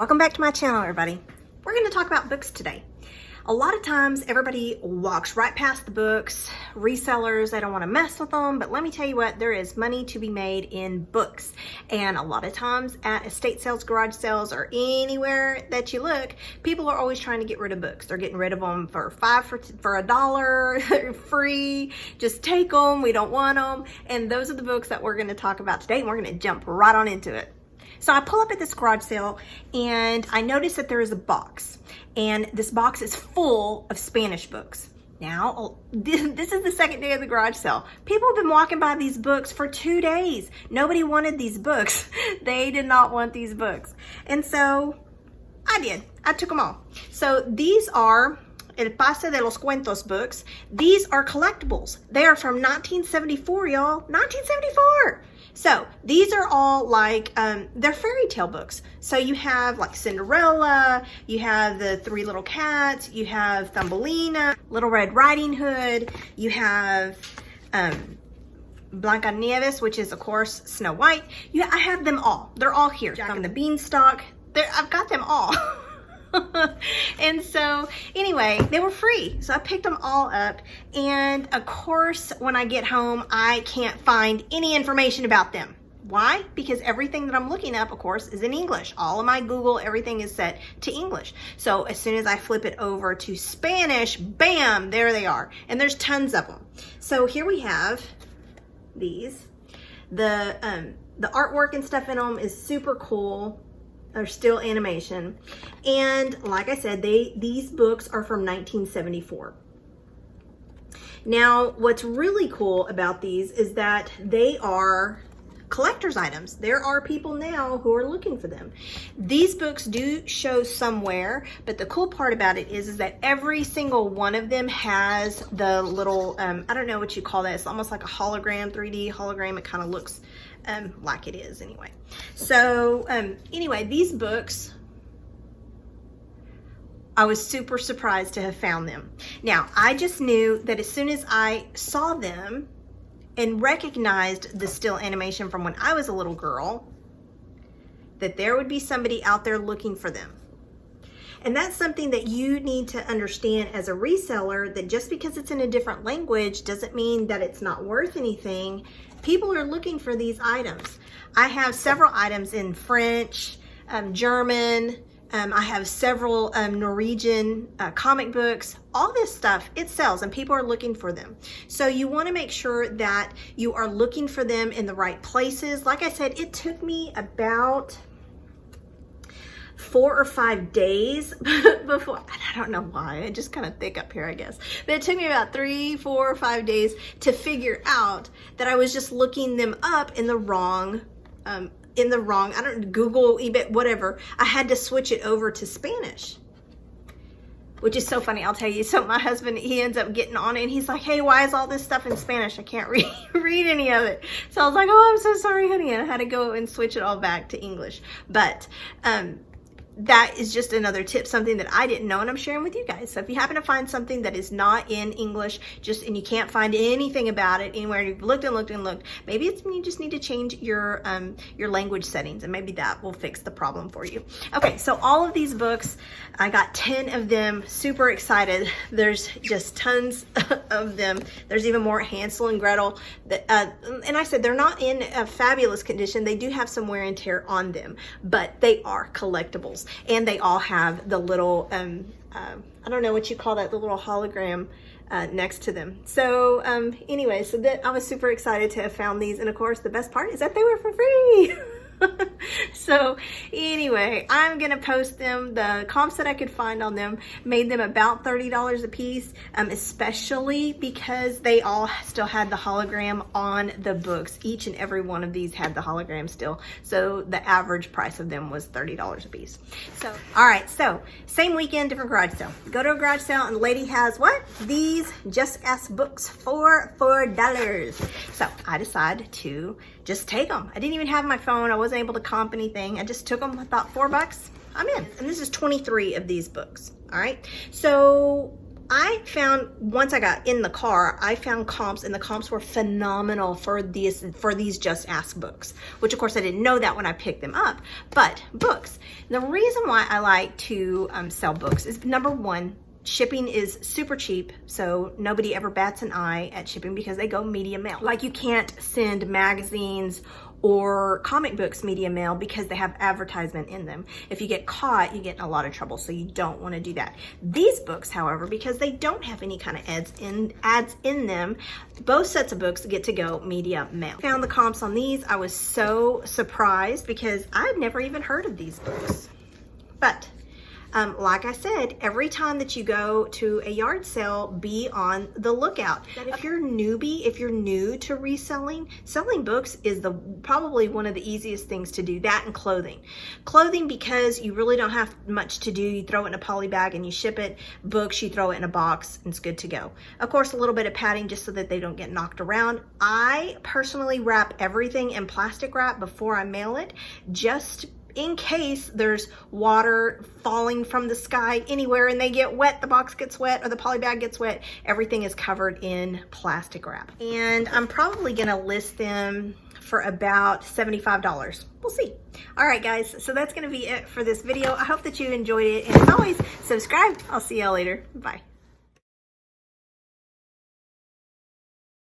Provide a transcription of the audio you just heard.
Welcome back to my channel, everybody. We're going to talk about books today. A lot of times everybody walks right past the books, resellers, they don't want to mess with them, but let me tell you what, there is money to be made in books. And a lot of times at estate sales, garage sales, or anywhere that you look, people are always trying to get rid of books. They're getting rid of them for $1, they're free, just take them, we don't want them. And those are the books that we're going to talk about today, and we're going to jump right on into it. So I pull up at this garage sale and I notice that there is a box, and this box is full of Spanish books. Now, this is the second day of the garage sale. People have been walking by these books for 2 days. Nobody wanted these books. They did not want these books. And so I did. I took them all. So these are El Pase de los Cuentos books. These are collectibles. They are from 1974, y'all. 1974. So these are all like, they're fairy tale books. So you have like Cinderella, you have the Three Little Cats, you have Thumbelina, Little Red Riding Hood, you have Blancanieves, which is of course Snow White. I have them all. They're all here. Jack and the Beanstalk. I've got them all. And so anyway, they were free, so I picked them all up, and of course when I get home I can't find any information about them. Why? Because everything that I'm looking up, of course, is in English. All of my Google, everything is set to English. So as soon as I flip it over to Spanish, bam, there they are, and there's tons of them. So here we have these. The artwork and stuff in them is super cool. Are still animation, and like I said, these books are from 1974. Now what's really cool about these is that they are collector's items. There are people now who are looking for them. These books do show somewhere, but the cool part about it is that every single one of them has the little I don't know what you call that, it's almost like a hologram, 3D hologram. It kind of looks like it is anyway. So anyway, these books, I was super surprised to have found them. Now I just knew that as soon as I saw them and recognized the still animation from when I was a little girl, that there would be somebody out there looking for them. And that's something that you need to understand as a reseller, that just because it's in a different language doesn't mean that it's not worth anything. People are looking for these items. I have several items in French, German, I have several Norwegian comic books. All this stuff, it sells and people are looking for them. So you want to make sure that you are looking for them in the right places. Like I said, it took me about 4 or 5 days before, I don't know why, it's just kind of thick up here, I guess. But it took me about 3, 4, or 5 days to figure out that I was just looking them up in the wrong, I don't, Google, eBay, whatever. I had to switch it over to Spanish, which is so funny. I'll tell you. So my husband, he ends up getting on it and he's like, hey, why is all this stuff in Spanish? I can't read any of it. So I was like, oh, I'm so sorry, honey. And I had to go and switch it all back to English. But, that is just another tip, something that I didn't know and I'm sharing with you guys. So if you happen to find something that is not in English, and you can't find anything about it anywhere, you've looked and looked and looked, maybe you just need to change your language settings, and maybe that will fix the problem for you. Okay, so all of these books, I got 10 of them, super excited. There's just tons of them. There's even more Hansel and Gretel. And I said they're not in a fabulous condition. They do have some wear and tear on them, but they are collectibles. And they all have the little, I don't know what you call that, the little hologram next to them. So anyway, so that I was super excited to have found these. And of course, the best part is that they were for free. So anyway, I'm gonna post them. The comps that I could find on them made them about $30 a piece, especially because they all still had the hologram on the books. Each and every one of these had the hologram still. So the average price of them was $30 a piece. So, all right, so same weekend, different garage sale. Go to a garage sale and the lady has what? These Just Ask books for $4. So I decided to just take them. I didn't even have my phone. I wasn't able to comp anything. I just took them. I thought $4, I'm in. And this is 23 of these books. All right. So I found, once I got in the car, I found comps, and the comps were phenomenal for these Just Ask books, which of course I didn't know that when I picked them up. But books, the reason why I like to sell books is, number one, shipping is super cheap, so nobody ever bats an eye at shipping because they go media mail. Like, you can't send magazines or comic books media mail because they have advertisement in them. If you get caught, you get in a lot of trouble, so you don't want to do that. These books, however, because they don't have any kind of ads in them, both sets of books get to go media mail. Found the comps on these. I was so surprised because I'd never even heard of these books. But like I said, every time that you go to a yard sale, be on the lookout. That if you're a newbie, if you're new to reselling, selling books is probably one of the easiest things to do. That and clothing. Clothing, because you really don't have much to do. You throw it in a poly bag and you ship it. Books, you throw it in a box and it's good to go. Of course, a little bit of padding just so that they don't get knocked around. I personally wrap everything in plastic wrap before I mail it, just in case there's water falling from the sky anywhere and they get wet, the box gets wet or the poly bag gets wet, everything is covered in plastic wrap. And I'm probably gonna list them for about $75. We'll see. All right, guys, so that's gonna be it for this video. I hope that you enjoyed it, and as always, subscribe. I'll see y'all later. Bye.